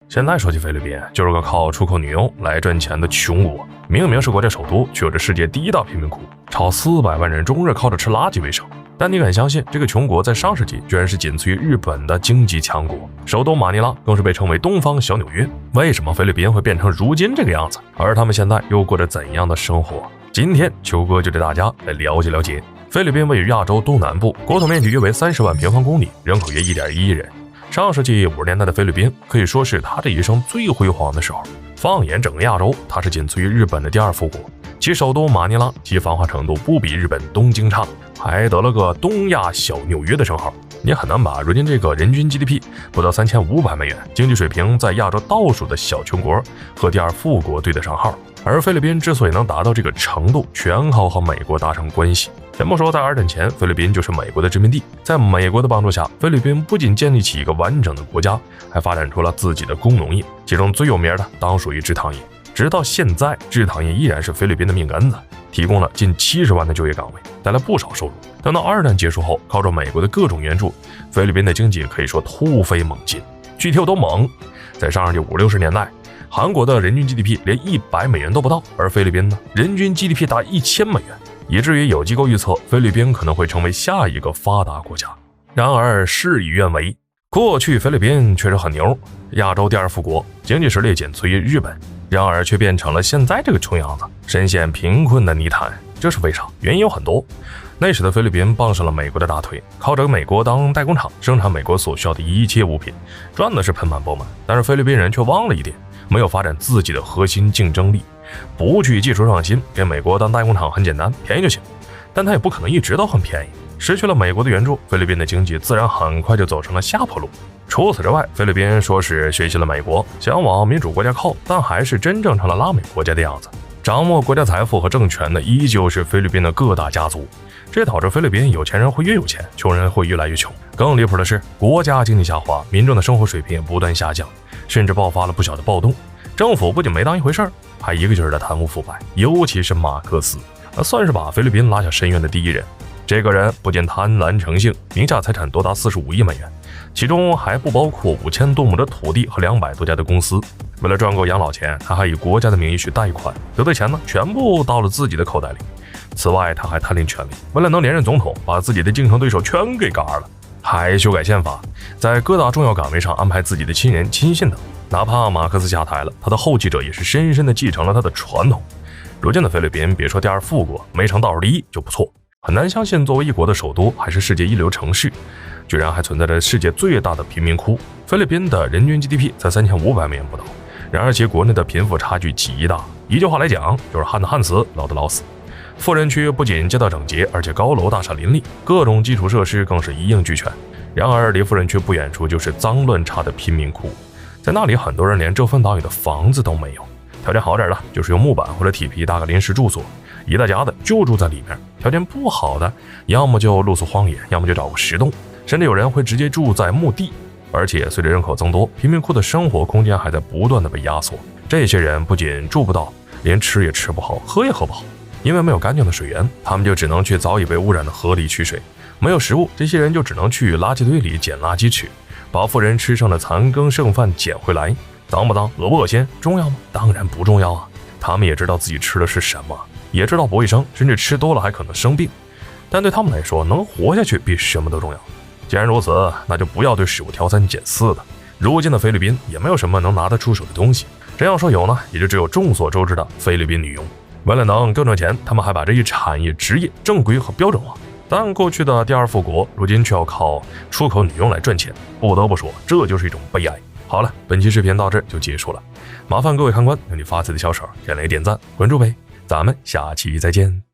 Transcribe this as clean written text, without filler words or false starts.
现在说起菲律宾，就是个靠出口女佣来赚钱的穷国。明明是国家首都，却有着世界第一大贫民窟，超400万人终日靠着吃垃圾为生。但你敢相信，这个穷国在上世纪居然是仅次于日本的经济强国？首都马尼拉更是被称为东方小纽约。为什么菲律宾会变成如今这个样子？而他们现在又过着怎样的生活？今天球哥就带大家来了解了解。菲律宾位于亚洲东南部，国土面积约为30万平方公里，人口约1.1亿人。上世纪50年代的菲律宾可以说是他这一生最辉煌的时候。放眼整个亚洲，它是仅次于日本的第2富国，其首都马尼拉其繁华程度不比日本东京差，还得了个东亚小纽约的称号。你很难把如今这个人均 GDP 不到3500美元，经济水平在亚洲倒数的小穷国和第2富国对得上号。而菲律宾之所以能达到这个程度，全靠和美国达成关系。先不说在2战前，菲律宾就是美国的殖民地，在美国的帮助下，菲律宾不仅建立起一个完整的国家，还发展出了自己的工农业，其中最有名的当属于制糖业。直到现在，制糖业依然是菲律宾的命根子，提供了近70万的就业岗位，带来不少收入。等到2战结束后，靠着美国的各种援助，菲律宾的经济可以说突飞猛进。具体有多猛？在上世纪50、60年代，韩国的人均 GDP 连100美元都不到，而菲律宾呢，人均 GDP 达1000美元，以至于有机构预测菲律宾可能会成为下一个发达国家。然而事与愿违，过去菲律宾确实很牛，亚洲第2富国，经济实力仅次于日本，然而却变成了现在这个穷样子，深陷贫困的泥潭。这是为啥？原因有很多。那时的菲律宾傍上了美国的大腿，靠着美国当代工厂，生产美国所需要的一切物品，赚的是盆满钵满。但是菲律宾人却忘了一点，没有发展自己的核心竞争力，不去技术创新，给美国当代工厂很简单，便宜就行。但他也不可能一直都很便宜，失去了美国的援助，菲律宾的经济自然很快就走成了下坡路。除此之外，菲律宾说是学习了美国，想往民主国家靠，但还是真正成了拉美国家的样子。掌握国家财富和政权的依旧是菲律宾的各大家族，这导致菲律宾有钱人会越有钱，穷人会越来越穷。更离谱的是，国家经济下滑，民众的生活水平也不断下降，甚至爆发了不小的暴动。政府不仅没当一回事儿，还一个劲儿的贪污腐败，尤其是马克思，算是把菲律宾拉下深渊的第一人。这个人不仅贪婪成性，名下财产多达45亿美元，其中还不包括5000多亩的土地和200多家的公司。为了赚够养老钱，他还以国家的名义去贷款，得的钱呢，全部到了自己的口袋里。此外，他还贪恋权力，为了能连任总统，把自己的竞争对手全给嘎了，还修改宪法，在各大重要岗位上安排自己的亲人亲信等。哪怕马克思下台了，他的后继者也是深深地继承了他的传统。如今的菲律宾，别说第2富国，没成倒数第1就不错。很难相信，作为一国的首都，还是世界一流城市，居然还存在着世界最大的贫民窟。菲律宾的人均 GDP 才3500美元不到，然而其国内的贫富差距极大。一句话来讲，就是旱的旱死，老的老死。富人区不仅街道整洁，而且高楼大厦林立，各种基础设施更是一应俱全。然而离富人区不远处就是脏乱差的贫民窟，在那里很多人连遮风挡雨的房子都没有，条件好点的就是用木板或者铁皮搭个临时住所，一大家子就住在里面。条件不好的，要么就露宿荒野，要么就找个石洞，甚至有人会直接住在墓地。而且随着人口增多，贫民窟的生活空间还在不断的被压缩。这些人不仅住不到，连吃也吃不好，喝也喝不好，因为没有干净的水源，他们就只能去早已被污染的河里取水。没有食物，这些人就只能去垃圾堆里捡垃圾吃，把富人吃剩的残羹剩饭捡回来。脏不脏，恶不恶心，重要吗？当然不重要啊。他们也知道自己吃的是什么，也知道不卫生，甚至吃多了还可能生病，但对他们来说，能活下去比什么都重要。既然如此，那就不要对食物挑三拣四的。如今的菲律宾也没有什么能拿得出手的东西，真要说有呢，也就只有众所周知的菲律宾女佣。为了能更赚钱，他们还把这一产业职业正规和标准化。但过去的第2富国，如今却要靠出口女佣来赚钱，不得不说，这就是一种悲哀。好了，本期视频到这就结束了，麻烦各位看官用你发财的小手给雷点赞关注呗，咱们下期再见。